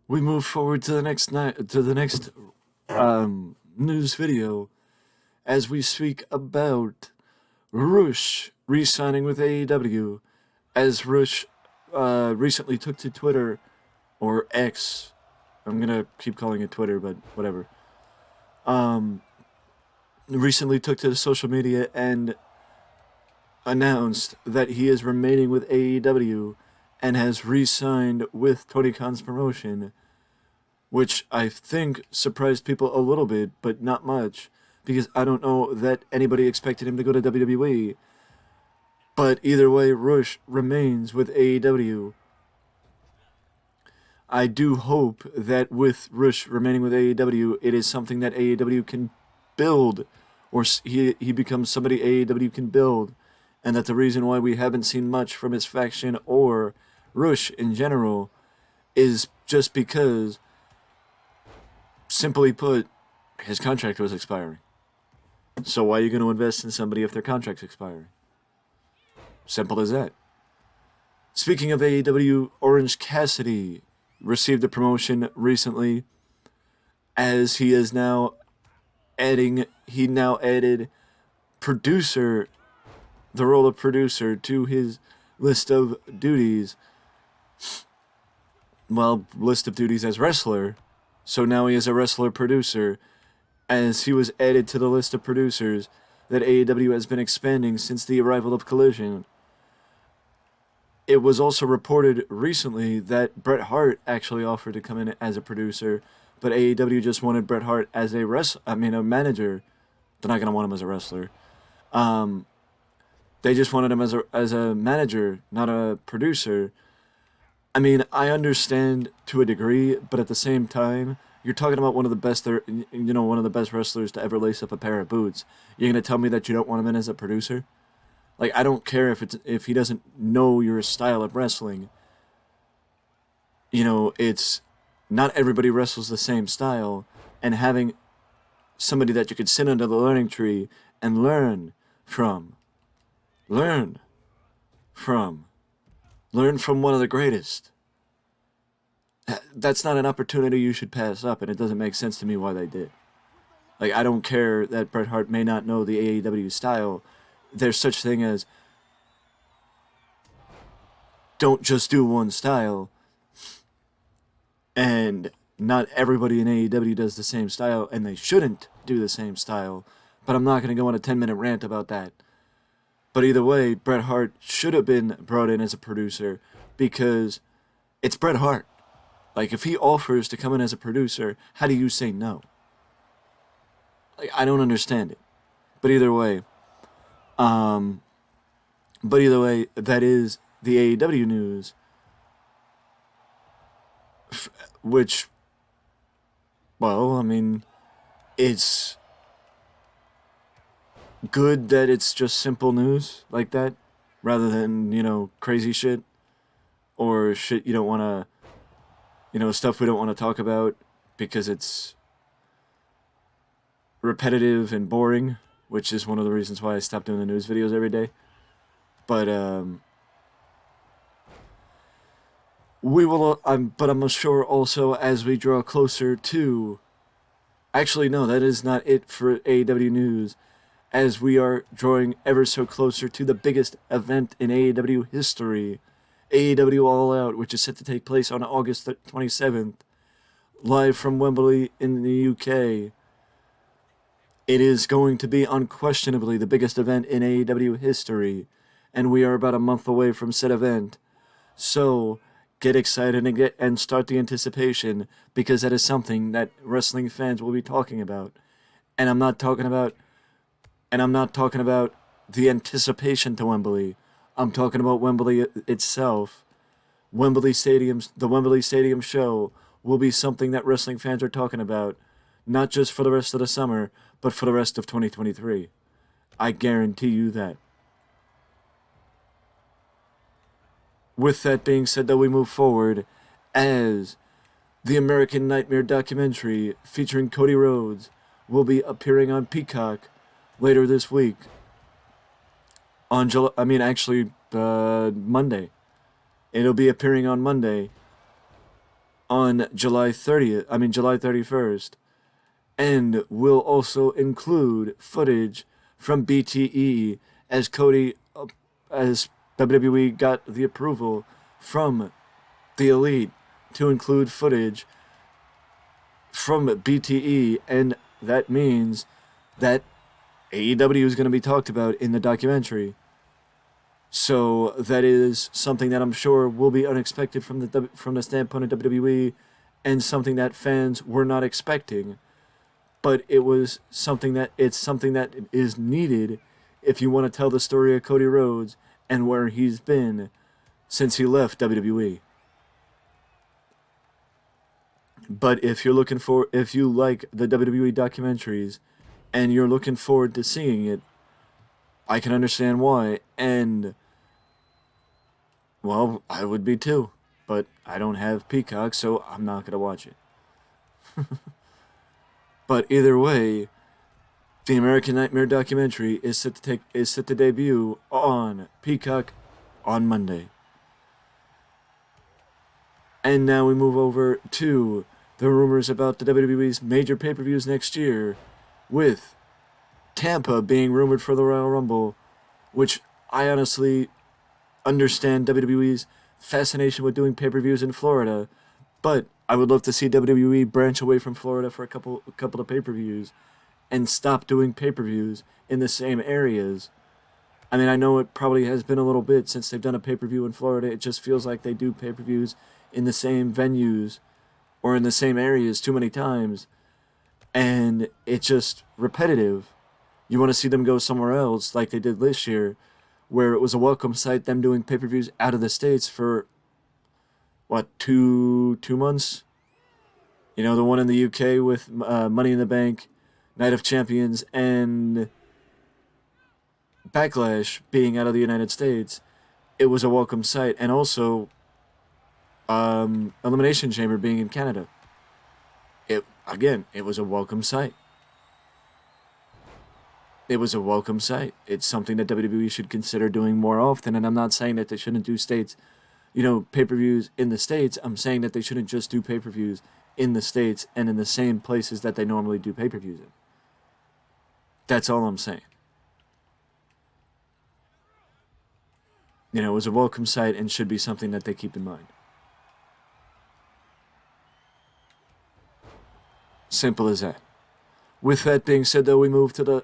we move forward to the next news video as we speak about Rush re-signing with AEW, as Rush recently took to Twitter, or X. I'm gonna keep calling it Twitter, but whatever. Um, Recently took to the social media and announced that he is remaining with AEW and has re-signed with Tony Khan's promotion, which I think surprised people a little bit, but not much, because I don't know that anybody expected him to go to WWE. But either way, Rush remains with AEW. I do hope that with Rush remaining with AEW, it is something that AEW can build, or he becomes somebody AEW can build, and that the reason why we haven't seen much from his faction or Rush in general is just because, simply put, his contract was expiring. So why are you going to invest in somebody if their contract's expiring? Simple as that. Speaking of AEW, Orange Cassidy received a promotion recently, as he now added producer, the role of producer, to his list of duties. Well, list of duties as wrestler. So now he is a wrestler producer, as he was added to the list of producers that AEW has been expanding since the arrival of Collision. It was also reported recently that Bret Hart actually offered to come in as a producer, but AEW just wanted Bret Hart as a manager. They're not gonna want him as a wrestler. Um, they just wanted him as a manager, not a producer. I mean, I understand to a degree, but at the same time, you're talking about one of the best one of the best wrestlers to ever lace up a pair of boots. You're gonna tell me that you don't want him in as a producer? Like, I don't care if he doesn't know your style of wrestling. It's not everybody wrestles the same style, and having somebody that you could sit under the learning tree and from, learn from, learn from one of the greatest. That's not an opportunity you should pass up, and it doesn't make sense to me why they did. Like, I don't care that Bret Hart may not know the AEW style. There's such thing as don't just do one style, and not everybody in AEW does the same style, and they shouldn't do the same style. But I'm not going to go on a 10-minute rant about that. But either way, Bret Hart should have been brought in as a producer, because it's Bret Hart. Like, if he offers to come in as a producer, how do you say no? Like, I don't understand it. But either way, that is the AEW news, which, well, I mean, it's good that it's just simple news like that, rather than, crazy shit, or shit you don't want to, stuff we don't want to talk about because it's repetitive and boring, which is one of the reasons why I stopped doing the news videos every day. But I'm sure also as we draw closer to. Actually, no, that is not it for AEW news, as we are drawing ever so closer to the biggest event in AEW history, AEW All Out, which is set to take place on August 27th, live from Wembley in the UK. It is going to be unquestionably the biggest event in AEW history, and we are about a month away from said event. So, get excited and start the anticipation, because that is something that wrestling fans will be talking about. And I'm not talking about the anticipation to Wembley. I'm talking about Wembley itself. The Wembley Stadium show will be something that wrestling fans are talking about, not just for the rest of the summer, but for the rest of 2023. I guarantee you that. With that being said, though, we move forward as the American Nightmare documentary featuring Cody Rhodes will be appearing on Peacock later this week. Monday. It'll be appearing on Monday. on July 30th, July 31st, and will also include footage from BTE as as WWE got the approval from the Elite to include footage from BTE, and that means that AEW is going to be talked about in the documentary. So that is something that I'm sure will be unexpected from the standpoint of WWE, and something that fans were not expecting. But it's something that is needed if you want to tell the story of Cody Rhodes and where he's been since he left WWE. But if you like the WWE documentaries and you're looking forward to seeing it, I can understand why. And, well, I would be too. But I don't have Peacock, so I'm not going to watch it. But either way, the American Nightmare documentary is set to debut on Peacock on Monday. And now we move over to the rumors about the WWE's major pay-per-views next year, with Tampa being rumored for the Royal Rumble, which I honestly understand WWE's fascination with doing pay-per-views in Florida, but I would love to see WWE branch away from Florida for a couple of pay-per-views and stop doing pay-per-views in the same areas. I mean, I know it probably has been a little bit since they've done a pay-per-view in Florida. It just feels like they do pay-per-views in the same venues or in the same areas too many times, and it's just repetitive. You want to see them go somewhere else like they did this year, where it was a welcome sight, them doing pay-per-views out of the States for, what, two months? You know, the one in the UK with Money in the Bank, Night of Champions, and Backlash being out of the United States. It was a welcome sight. And also, Elimination Chamber being in Canada. It was a welcome sight. It was a welcome sight. It's something that WWE should consider doing more often. And I'm not saying that they shouldn't do pay-per-views in the States. I'm saying that they shouldn't just do pay-per-views in the States and in the same places that they normally do pay-per-views in. That's all I'm saying. It was a welcome sight and should be something that they keep in mind. Simple as that. With that being said, though, we move to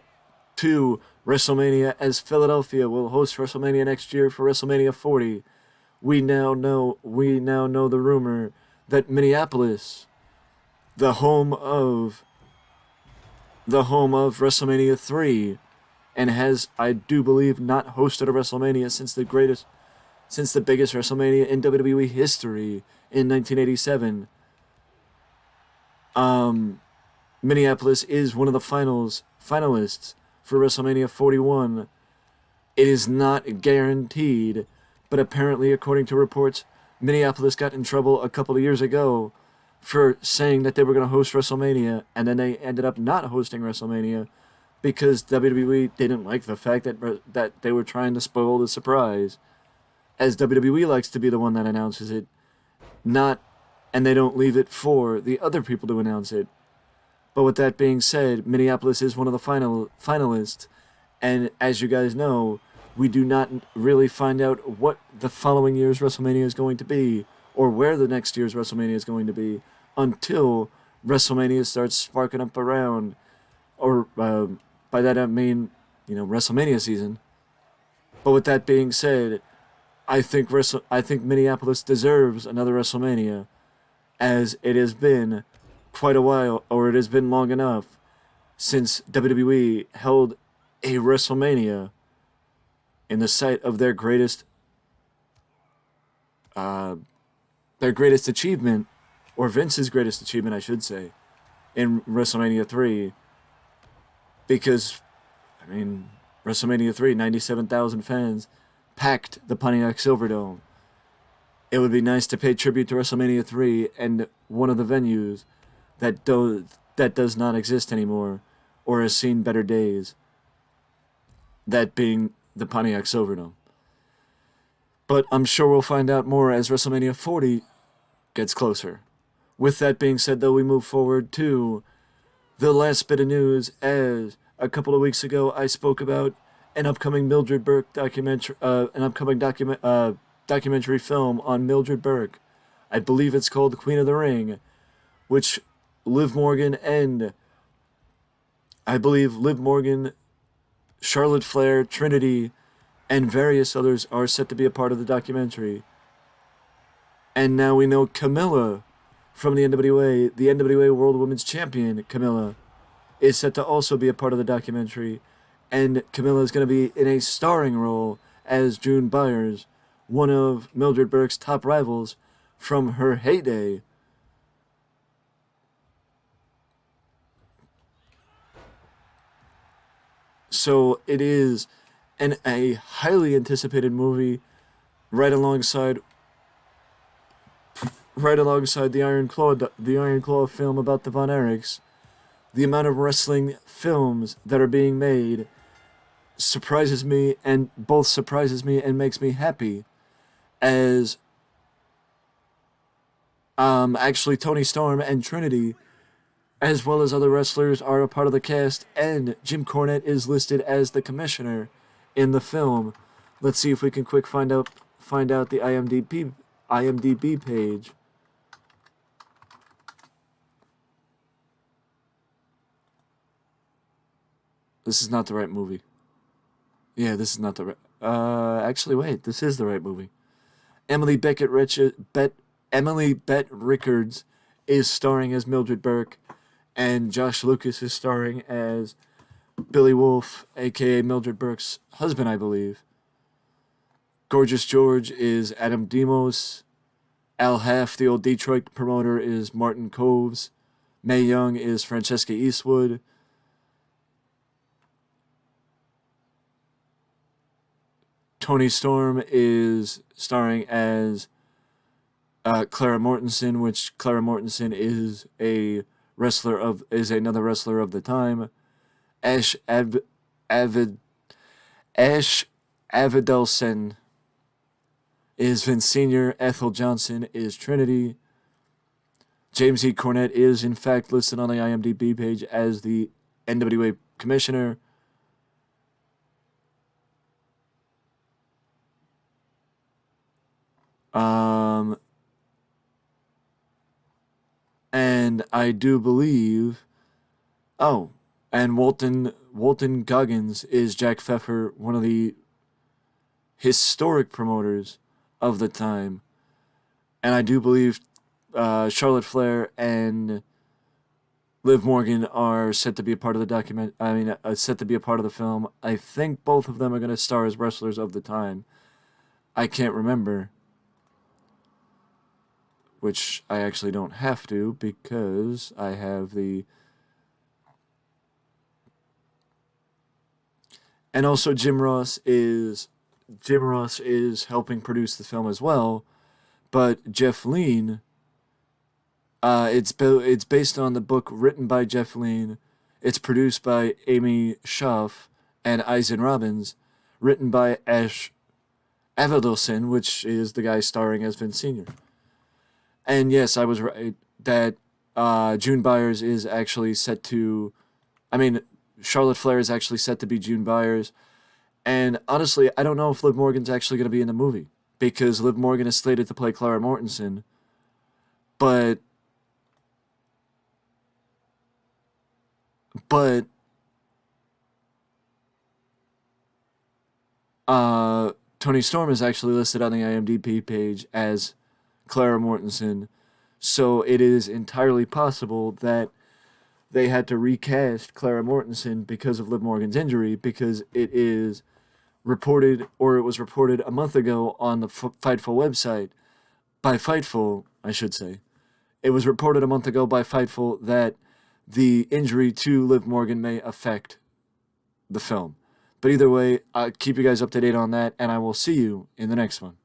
WrestleMania, as Philadelphia will host WrestleMania next year for WrestleMania 40. We now know the rumor that Minneapolis, the home of WrestleMania 3, and has, I do believe, not hosted a WrestleMania since the biggest WrestleMania in WWE history in 1987. Minneapolis is one of the finalists for WrestleMania 41. It is not guaranteed, but apparently, according to reports, Minneapolis got in trouble a couple of years ago for saying that they were going to host WrestleMania, and then they ended up not hosting WrestleMania because WWE didn't like the fact that they were trying to spoil the surprise, as WWE likes to be the one that announces it, and they don't leave it for the other people to announce it. But with that being said, Minneapolis is one of the finalists, and as you guys know, we do not really find out what the following year's WrestleMania is going to be, or where the next year's WrestleMania is going to be, until WrestleMania starts sparking up around, or by that I mean, WrestleMania season. But with that being said, I think Minneapolis deserves another WrestleMania, as it has been quite a while, or it has been long enough since WWE held a WrestleMania in the site of their greatest achievement, or Vince's greatest achievement, I should say, in WrestleMania 3. Because, WrestleMania 3, 97,000 fans packed the Pontiac Silverdome. It would be nice to pay tribute to WrestleMania 3 and one of the venues that does not exist anymore, or has seen better days. That being the Pontiac Silverdome. But I'm sure we'll find out more as WrestleMania 40 gets closer. With that being said, though, we move forward to the last bit of news. As a couple of weeks ago, I spoke about an upcoming Mildred Burke documentary, documentary film on Mildred Burke. I believe it's called Queen of the Ring, which Liv Morgan and I believe Liv Morgan, Charlotte Flair, Trinity, and various others are set to be a part of the documentary. And now we know Camilla from the NWA World Women's Champion, Camilla, is set to also be a part of the documentary. And Camilla is going to be in a starring role as June Byers, one of Mildred Burke's top rivals from her heyday. So it is a highly anticipated movie right alongside the Iron Claw film about the Von Erichs. The amount of wrestling films that are being made surprises me and makes me happy. As actually Tony Storm and Trinity, as well as other wrestlers, are a part of the cast, and Jim Cornette is listed as the commissioner in the film. Let's see if we can find out the IMDb page. This is not the right movie. Yeah, this is not the right. Actually, wait. This is the right movie. Emily Beckett Emily Bett Rickards is starring as Mildred Burke, and Josh Lucas is starring as Billy Wolf, aka Mildred Burke's husband, I believe. Gorgeous George is Adam Demos. Al Half, the old Detroit promoter, is Martin Coves. Mae Young is Francesca Eastwood. Tony Storm is starring as Clara Mortensen, which Clara Mortensen is another wrestler of the time. Ash Avidelson is Vince Sr. Ethel Johnson is Trinity. James E. Cornette is in fact listed on the IMDb page as the NWA commissioner. And I do believe, and Walton Goggins is Jack Pfeffer, one of the historic promoters of the time, and I do believe Charlotte Flair and Liv Morgan are set to be a part of the set to be a part of the film. I think both of them are going to star as wrestlers of the time. I can't remember, which I actually don't have to because I have the... And also Jim Ross is helping produce the film as well, but Jeff Lean, it's based on the book written by Jeff Lean. It's produced by Amy Schaff and Eisen Robbins, written by Ash Avidelson, which is the guy starring as Vince Sr. And yes, I was right that June Byers is actually set to... Charlotte Flair is actually set to be June Byers. And honestly, I don't know if Liv Morgan's actually going to be in the movie, because Liv Morgan is slated to play Clara Mortensen. But Tony Storm is actually listed on the IMDb page as Clara Mortensen. So it is entirely possible that they had to recast Clara Mortensen because of Liv Morgan's injury, because it was reported a month ago on the Fightful website, by Fightful, I should say. It was reported a month ago by Fightful that the injury to Liv Morgan may affect the film. But either way, I'll keep you guys up to date on that, and I will see you in the next one.